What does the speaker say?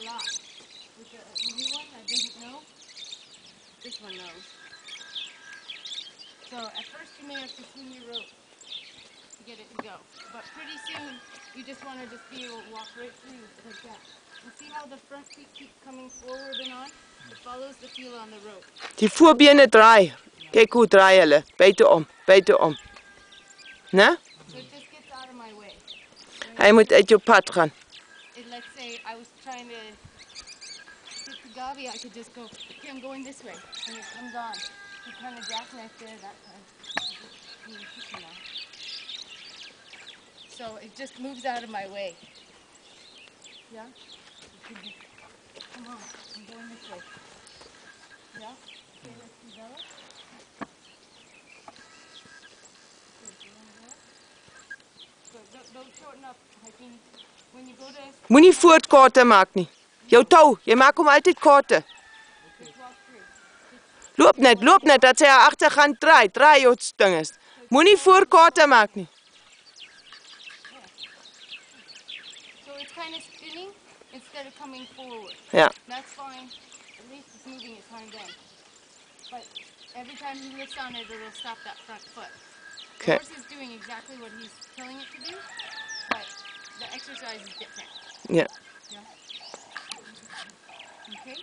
a lot. With the new one that doesn't know, this one knows. So at first you may have to swing your rope to get it to go. But pretty soon you just want to just be able to walk right through like that. You see how the front feet keep coming forward and on? It follows the feel on the rope. Die voorbene draai. Kyk hoe draai hulle. Buite om, buite om. Né? So it just gets out of my way. Hy moet uit jou pad gaan. Let's say I was trying to hit the gabi, I could just go, okay, I'm going this way. And it comes on. You kind of jackknife there that time. So it just moves out of my way. Yeah? Come on, I'm going this way. Yeah? Okay, let's develop. Don't shorten up, hiking. When you go to... Moenie voortkaarte maak nie. Jou tou, jy maak hom altyd kaarte. Loop net dat sy haar agter gaan draai. Draai jou dinges. Moenie voortkaarte maak nie. So it's kind of spinning instead of coming forward. Ja. That's fine. At least it's moving its hind end. But every time he lifts on it, it'll stop that front foot. Okay. The horse is doing exactly what he's telling it to do, but the exercise is different. Ja. Yeah. Okay.